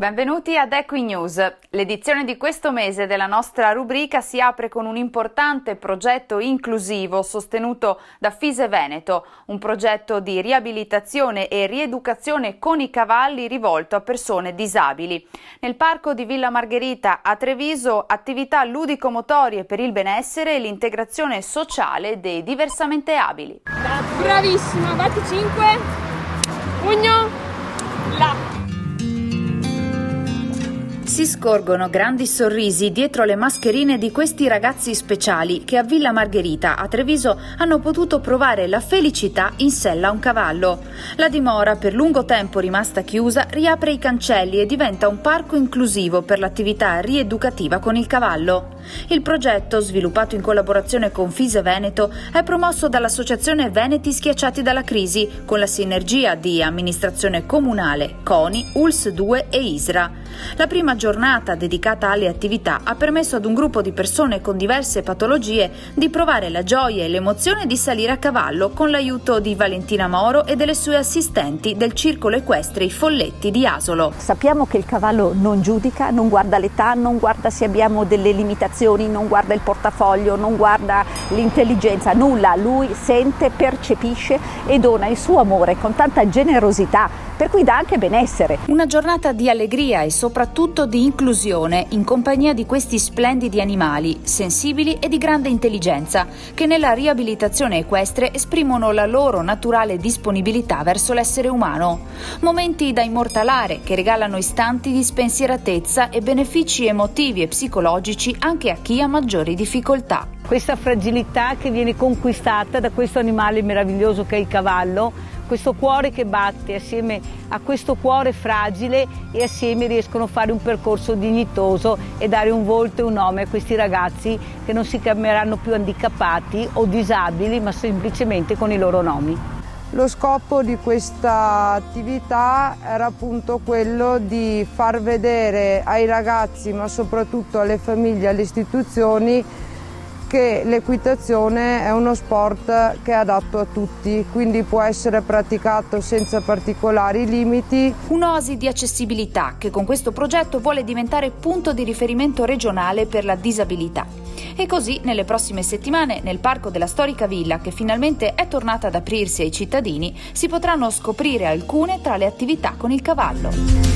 Benvenuti ad Equinews. L'edizione di questo mese della nostra rubrica si apre con un importante progetto inclusivo sostenuto da Fise Veneto, un progetto di riabilitazione e rieducazione con i cavalli rivolto a persone disabili. Nel parco di Villa Margherita a Treviso, attività ludico-motorie per il benessere e l'integrazione sociale dei diversamente abili. Bravissima, batti 5, pugno, là. Si scorgono grandi sorrisi dietro le mascherine di questi ragazzi speciali che a Villa Margherita a Treviso hanno potuto provare la felicità in sella a un cavallo. La dimora, per lungo tempo rimasta chiusa, riapre i cancelli e diventa un parco inclusivo per l'attività rieducativa con il cavallo. Il progetto, sviluppato in collaborazione con Fise Veneto, è promosso dall'associazione Veneti Schiacciati dalla Crisi, con la sinergia di amministrazione comunale, CONI, ULS 2 e ISRA. La prima giornata dedicata alle attività ha permesso ad un gruppo di persone con diverse patologie di provare la gioia e l'emozione di salire a cavallo con l'aiuto di Valentina Moro e delle sue assistenti del circolo equestre I Folletti di Asolo. Sappiamo che il cavallo non giudica, non guarda l'età, non guarda se abbiamo delle limitazioni, non guarda il portafoglio, non guarda l'intelligenza, nulla. Lui sente, percepisce e dona il suo amore con tanta generosità, per cui dà anche benessere. Una giornata di allegria e soprattutto di inclusione in compagnia di questi splendidi animali, sensibili e di grande intelligenza, che nella riabilitazione equestre esprimono la loro naturale disponibilità verso l'essere umano. Momenti da immortalare che regalano istanti di spensieratezza e benefici emotivi e psicologici anche a chi ha maggiori difficoltà. Questa fragilità che viene conquistata da questo animale meraviglioso che è il cavallo, questo cuore che batte assieme a questo cuore fragile, e assieme riescono a fare un percorso dignitoso e dare un volto e un nome a questi ragazzi che non si chiameranno più handicappati o disabili, ma semplicemente con i loro nomi. Lo scopo di questa attività era appunto quello di far vedere ai ragazzi, ma soprattutto alle famiglie e alle istituzioni, che l'equitazione è uno sport che è adatto a tutti, quindi può essere praticato senza particolari limiti. Un'oasi di accessibilità che con questo progetto vuole diventare punto di riferimento regionale per la disabilità. E così nelle prossime settimane nel parco della storica villa, che finalmente è tornata ad aprirsi ai cittadini, si potranno scoprire alcune tra le attività con il cavallo.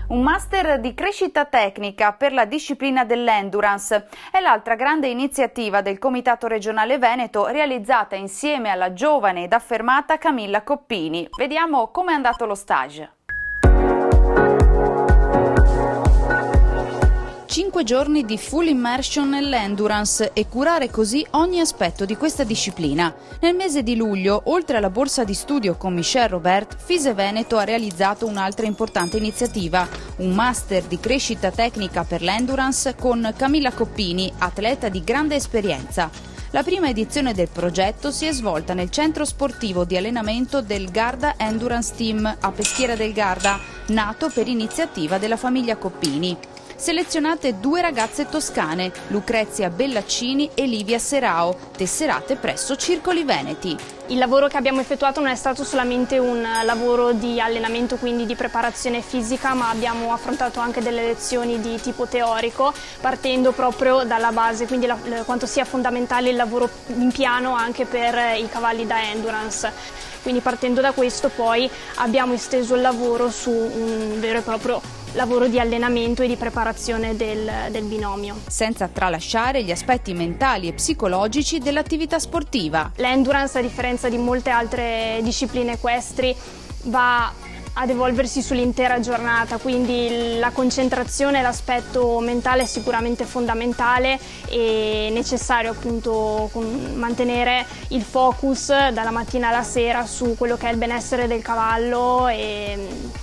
Un master di crescita tecnica per la disciplina dell'endurance è l'altra grande iniziativa del Comitato Regionale Veneto, realizzata insieme alla giovane ed affermata Camilla Coppini. Vediamo come è andato lo stage. 5 giorni di full immersion nell'endurance e curare così ogni aspetto di questa disciplina. Nel mese di luglio, oltre alla borsa di studio con Michel Robert, Fise Veneto ha realizzato un'altra importante iniziativa, un master di crescita tecnica per l'endurance con Camilla Coppini, atleta di grande esperienza. La prima edizione del progetto si è svolta nel centro sportivo di allenamento del Garda Endurance Team a Peschiera del Garda, nato per iniziativa della famiglia Coppini. Selezionate 2 ragazze toscane, Lucrezia Bellaccini e Livia Serao, tesserate presso Circoli Veneti. Il lavoro che abbiamo effettuato non è stato solamente un lavoro di allenamento, quindi di preparazione fisica, ma abbiamo affrontato anche delle lezioni di tipo teorico, partendo proprio dalla base, quindi quanto sia fondamentale il lavoro in piano anche per i cavalli da endurance. Quindi partendo da questo poi abbiamo esteso il lavoro su un vero e proprio lavoro di allenamento e di preparazione del binomio. Senza tralasciare gli aspetti mentali e psicologici dell'attività sportiva. L'endurance, a differenza di molte altre discipline equestri, va ad evolversi sull'intera giornata, quindi la concentrazione e l'aspetto mentale è sicuramente fondamentale e necessario appunto mantenere il focus dalla mattina alla sera su quello che è il benessere del cavallo e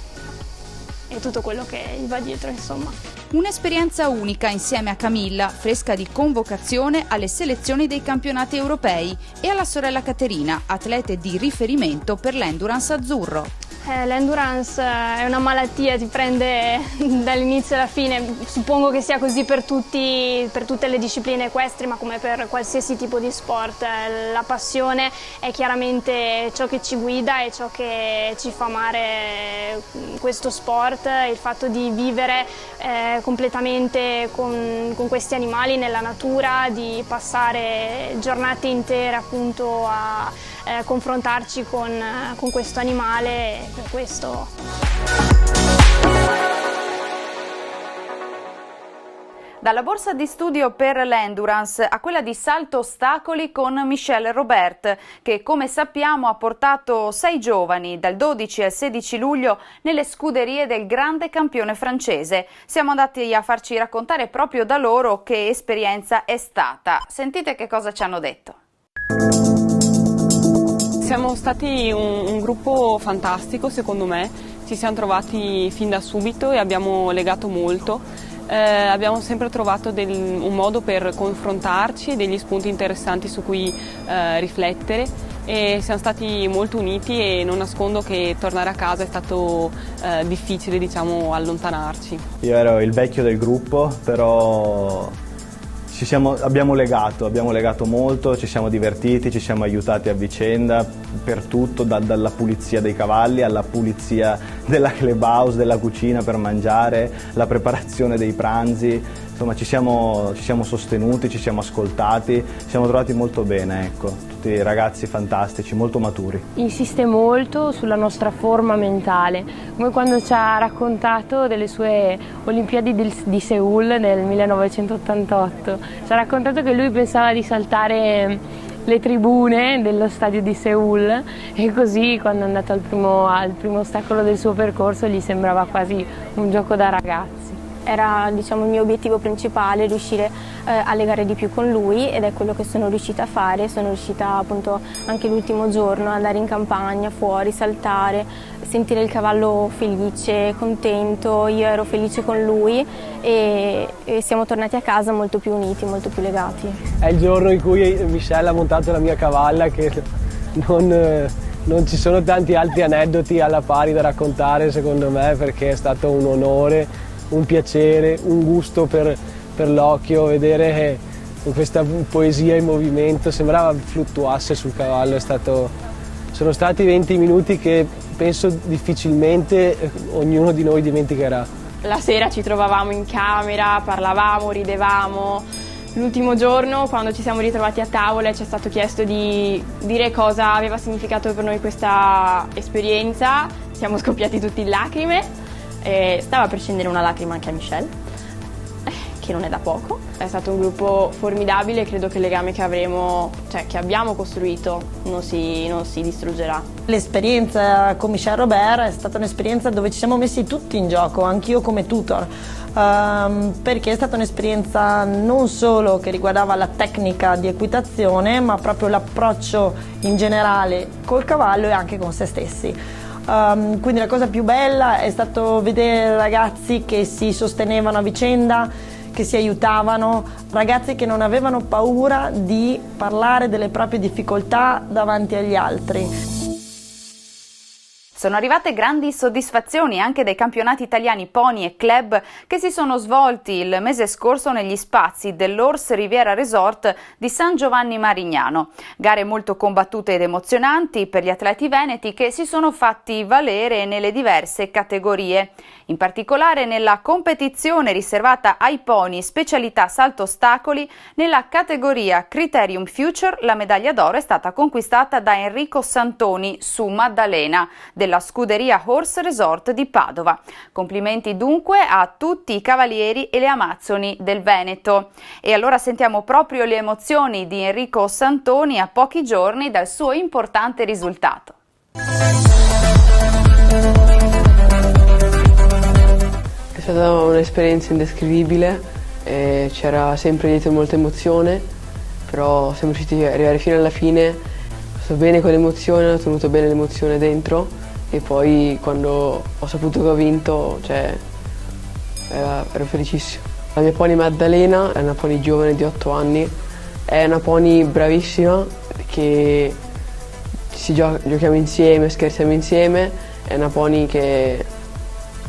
tutto quello che va dietro, insomma. Un'esperienza unica insieme a Camilla, fresca di convocazione alle selezioni dei campionati europei, e alla sorella Caterina, atlete di riferimento per l'endurance azzurro. L'endurance è una malattia, ti prende dall'inizio alla fine, suppongo che sia così per tutte le discipline equestri, ma come per qualsiasi tipo di sport. La passione è chiaramente ciò che ci guida e ciò che ci fa amare questo sport, il fatto di vivere completamente con questi animali nella natura, di passare giornate intere appunto a confrontarci con questo animale, per questo. Dalla borsa di studio per l'endurance a quella di salto ostacoli con Michel Robert, che come sappiamo ha portato 6 giovani dal 12 al 16 luglio nelle scuderie del grande campione francese. Siamo andati a farci raccontare proprio da loro che esperienza è stata. Sentite che cosa ci hanno detto. Siamo stati un gruppo fantastico, secondo me, ci siamo trovati fin da subito e abbiamo legato molto, abbiamo sempre trovato un modo per confrontarci, degli spunti interessanti su cui riflettere e siamo stati molto uniti e non nascondo che tornare a casa è stato difficile, diciamo, allontanarci. Io ero il vecchio del gruppo, però abbiamo legato molto, ci siamo divertiti, ci siamo aiutati a vicenda per tutto, dalla pulizia dei cavalli alla pulizia della clubhouse, della cucina per mangiare, la preparazione dei pranzi. Insomma ci siamo sostenuti, ci siamo ascoltati, ci siamo trovati molto bene, ecco. Tutti ragazzi fantastici, molto maturi. Insiste molto sulla nostra forma mentale, come quando ci ha raccontato delle sue Olimpiadi di Seoul nel 1988. Ci ha raccontato che lui pensava di saltare le tribune dello stadio di Seoul e così quando è andato al primo ostacolo del suo percorso gli sembrava quasi un gioco da ragazzi. Era, diciamo, il mio obiettivo principale riuscire a legare di più con lui ed è quello che sono riuscita a fare. Sono riuscita appunto anche l'ultimo giorno ad andare in campagna, fuori, saltare, sentire il cavallo felice, contento, io ero felice con lui e siamo tornati a casa molto più uniti, molto più legati. È il giorno in cui Michel ha montato la mia cavalla, che non ci sono tanti altri aneddoti alla pari da raccontare secondo me, perché è stato un onore, un piacere, un gusto per l'occhio vedere questa poesia in movimento, sembrava fluttuasse sul cavallo. Sono stati 20 minuti che penso difficilmente ognuno di noi dimenticherà. La sera ci trovavamo in camera, parlavamo, ridevamo. L'ultimo giorno, quando ci siamo ritrovati a tavola, ci è stato chiesto di dire cosa aveva significato per noi questa esperienza. Siamo scoppiati tutti in lacrime. Stava per scendere una lacrima anche a Michel, che non è da poco. È stato un gruppo formidabile e credo che il legame che abbiamo costruito non si distruggerà. L'esperienza con Michel Robert è stata un'esperienza dove ci siamo messi tutti in gioco, anch'io come tutor, perché è stata un'esperienza non solo che riguardava la tecnica di equitazione, ma proprio l'approccio in generale col cavallo e anche con se stessi. Quindi la cosa più bella è stato vedere ragazzi che si sostenevano a vicenda, che si aiutavano, ragazzi che non avevano paura di parlare delle proprie difficoltà davanti agli altri. Sono arrivate grandi soddisfazioni anche dai campionati italiani pony e club che si sono svolti il mese scorso negli spazi dell'Horse Riviera Resort di San Giovanni Marignano. Gare molto combattute ed emozionanti per gli atleti veneti che si sono fatti valere nelle diverse categorie. In particolare nella competizione riservata ai pony specialità salto ostacoli, nella categoria Criterium Future la medaglia d'oro è stata conquistata da Enrico Santoni su Maddalena della scuderia Horse Resort di Padova. Complimenti dunque a tutti i cavalieri e le amazzoni del Veneto. E allora sentiamo proprio le emozioni di Enrico Santoni a pochi giorni dal suo importante risultato. È stata un'esperienza indescrivibile, c'era sempre dietro molta emozione, però siamo riusciti ad arrivare fino alla fine, sto bene con l'emozione, ho tenuto bene l'emozione dentro e poi quando ho saputo che ho vinto, ero felicissimo. La mia pony Maddalena è una pony giovane di 8 anni, è una pony bravissima che giochiamo insieme, scherziamo insieme è una pony che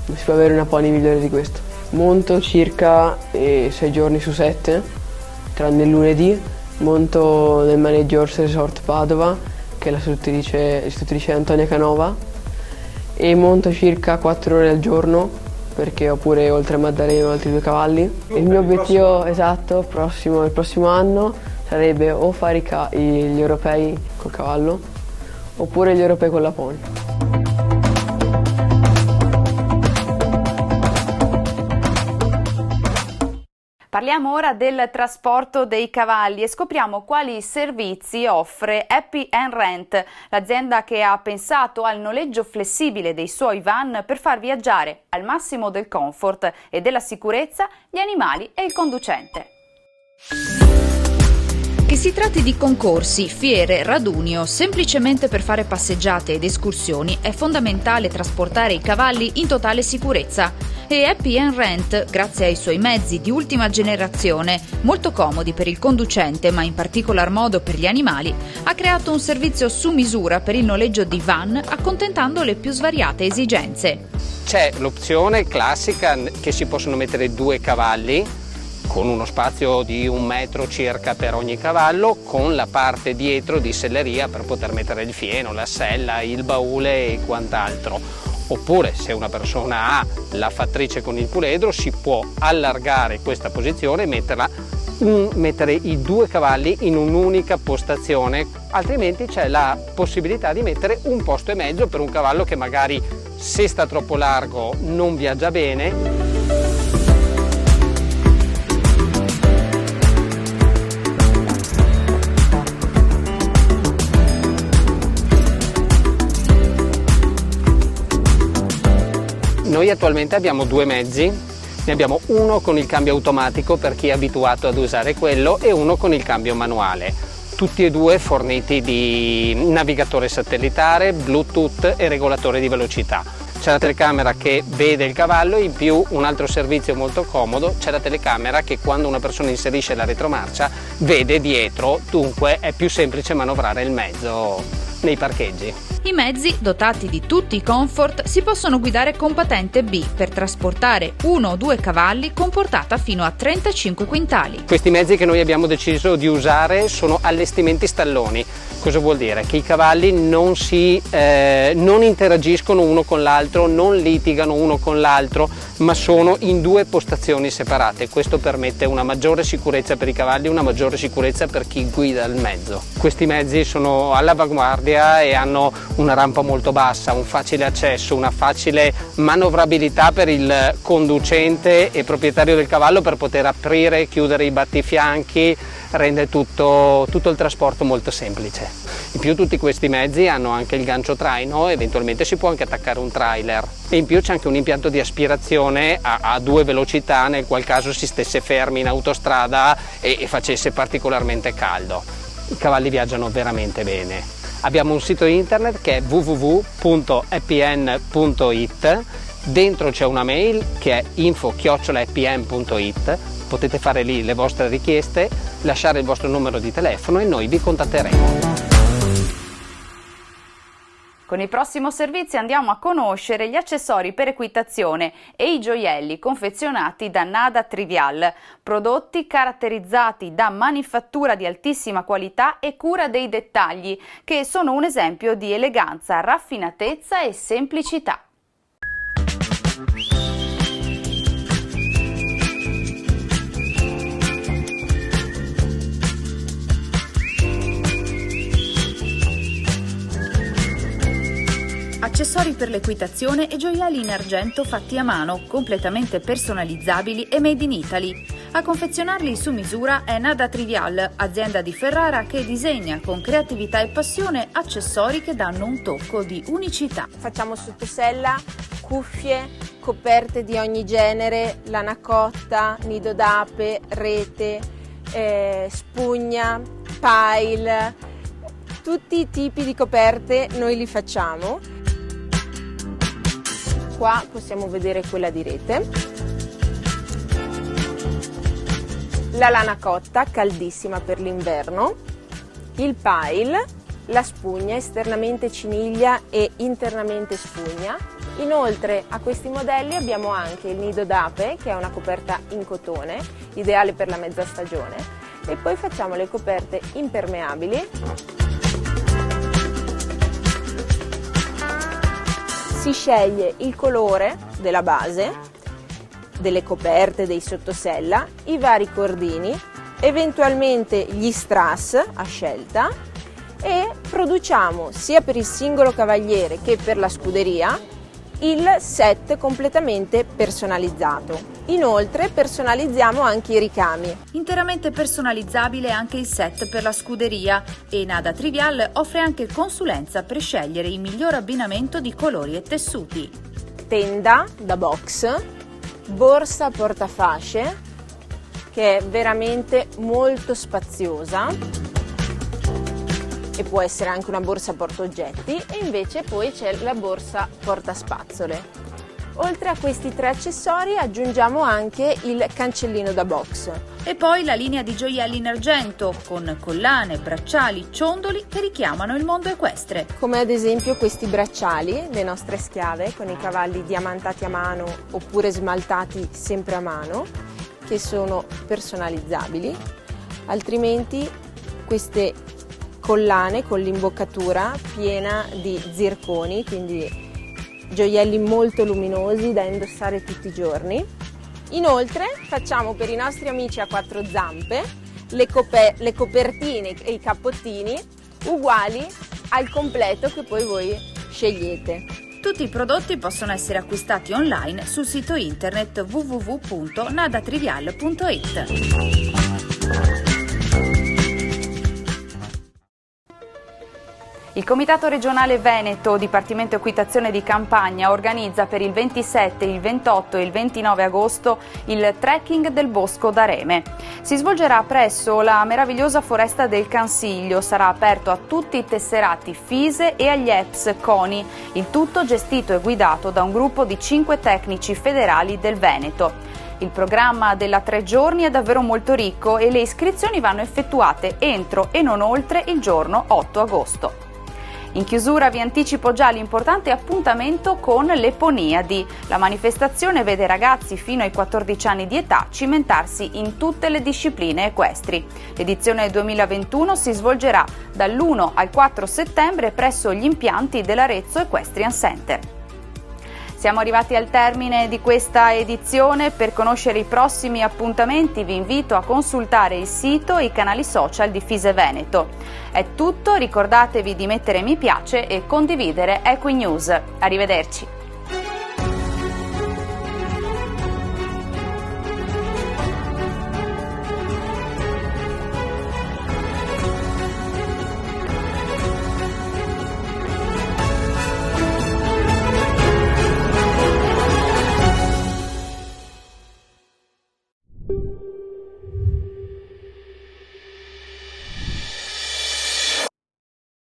non si può avere una pony migliore di questo. Monto circa 6 giorni su 7, tranne il lunedì. Monto nel maneggio Horse Resort Padova, che è l'istruttrice Antonia Canova, e monto circa 4 ore al giorno, perché ho pure oltre a Maddalena altri 2 cavalli. Il mio obiettivo esatto il prossimo anno sarebbe o fare gli europei col cavallo oppure gli europei con la pony. Parliamo ora del trasporto dei cavalli e scopriamo quali servizi offre Happy and Rent, l'azienda che ha pensato al noleggio flessibile dei suoi van per far viaggiare al massimo del comfort e della sicurezza gli animali e il conducente. Che si tratti di concorsi, fiere, raduni o semplicemente per fare passeggiate ed escursioni, è fondamentale trasportare i cavalli in totale sicurezza. E Happy and Rent, grazie ai suoi mezzi di ultima generazione, molto comodi per il conducente ma in particolar modo per gli animali, ha creato un servizio su misura per il noleggio di van accontentando le più svariate esigenze. C'è l'opzione classica che si possono mettere 2 cavalli, con uno spazio di 1 metro circa per ogni cavallo, con la parte dietro di selleria per poter mettere il fieno, la sella, il baule e quant'altro. Oppure se una persona ha la fattrice con il puledro si può allargare questa posizione e mettere i 2 cavalli in un'unica postazione, altrimenti c'è la possibilità di mettere un posto e mezzo per un cavallo che magari, se sta troppo largo, non viaggia bene. Noi attualmente abbiamo 2 mezzi, ne abbiamo uno con il cambio automatico per chi è abituato ad usare quello e uno con il cambio manuale, tutti e 2 forniti di navigatore satellitare, Bluetooth e regolatore di velocità. C'è la telecamera che vede il cavallo e in più un altro servizio molto comodo, c'è la telecamera che quando una persona inserisce la retromarcia vede dietro, dunque è più semplice manovrare il mezzo nei parcheggi. I mezzi, dotati di tutti i comfort, si possono guidare con patente B per trasportare 1 o 2 cavalli con portata fino a 35 quintali. Questi mezzi che noi abbiamo deciso di usare sono allestimenti stalloni. Cosa vuol dire? Che i cavalli non interagiscono uno con l'altro, non litigano uno con l'altro, ma sono in 2 postazioni separate. Questo permette una maggiore sicurezza per i cavalli e una maggiore sicurezza per chi guida il mezzo. Questi mezzi sono all'avanguardia e hanno una rampa molto bassa, un facile accesso, una facile manovrabilità per il conducente e proprietario del cavallo per poter aprire e chiudere i battifianchi, rende tutto il trasporto molto semplice. In più tutti questi mezzi hanno anche il gancio traino, eventualmente si può anche attaccare un trailer e in più c'è anche un impianto di aspirazione a 2 velocità nel qual caso si stesse fermi in autostrada e facesse particolarmente caldo. I cavalli viaggiano veramente bene. Abbiamo un sito internet che è www.happyn.it, dentro c'è una mail che è info@happyn.it, potete fare lì le vostre richieste, lasciare il vostro numero di telefono e noi vi contatteremo. Con il prossimo servizio andiamo a conoscere gli accessori per equitazione e i gioielli confezionati da Nada Trivial, prodotti caratterizzati da manifattura di altissima qualità e cura dei dettagli, che sono un esempio di eleganza, raffinatezza e semplicità. Accessori per l'equitazione e gioielli in argento fatti a mano, completamente personalizzabili e made in Italy. A confezionarli su misura è Nada Trivial, azienda di Ferrara che disegna con creatività e passione accessori che danno un tocco di unicità. Facciamo sottosella, cuffie, coperte di ogni genere, lana cotta, nido d'ape, rete, spugna, pile, tutti i tipi di coperte noi li facciamo. Qua possiamo vedere quella di rete, la lana cotta caldissima per l'inverno, il pile la spugna, esternamente ciniglia e internamente spugna. Inoltre a questi modelli abbiamo anche il nido d'ape, che è una coperta in cotone, ideale per la mezza stagione, e poi facciamo le coperte impermeabili. Si sceglie il colore della base, delle coperte, dei sottosella, i vari cordini, eventualmente gli strass a scelta, e produciamo sia per il singolo cavaliere che per la scuderia il set completamente personalizzato. Inoltre personalizziamo anche i ricami. Interamente personalizzabile anche il set per la scuderia e Nada Trivial offre anche consulenza per scegliere il miglior abbinamento di colori e tessuti. Tenda da box, borsa portafasce che è veramente molto spaziosa e può essere anche una borsa portaoggetti, e invece poi c'è la borsa portaspazzole. Oltre a questi 3 accessori aggiungiamo anche il cancellino da box. E poi la linea di gioielli in argento con collane, bracciali, ciondoli che richiamano il mondo equestre. Come ad esempio questi bracciali, le nostre schiave con i cavalli diamantati a mano oppure smaltati sempre a mano, che sono personalizzabili. Altrimenti queste collane con l'imboccatura piena di zirconi, quindi gioielli molto luminosi da indossare tutti i giorni. Inoltre facciamo per i nostri amici a 4 zampe le copertine e i cappottini uguali al completo che poi voi scegliete. Tutti i prodotti possono essere acquistati online sul sito internet www.nadatrivial.it. Il Comitato Regionale Veneto, Dipartimento Equitazione di Campania, organizza per il 27, il 28 e il 29 agosto il trekking del Bosco d'Areme. Si svolgerà presso la meravigliosa foresta del Cansiglio, sarà aperto a tutti i tesserati FISE e agli EPS CONI, il tutto gestito e guidato da un gruppo di 5 tecnici federali del Veneto. Il programma della 3 giorni è davvero molto ricco e le iscrizioni vanno effettuate entro e non oltre il giorno 8 agosto. In chiusura vi anticipo già l'importante appuntamento con le Poniadi. La manifestazione vede ragazzi fino ai 14 anni di età cimentarsi in tutte le discipline equestri. L'edizione 2021 si svolgerà dall'1 al 4 settembre presso gli impianti dell'Arezzo Equestrian Center. Siamo arrivati al termine di questa edizione. Per conoscere i prossimi appuntamenti vi invito a consultare il sito e i canali social di FISE Veneto. È tutto, ricordatevi di mettere mi piace e condividere Equinews. Arrivederci.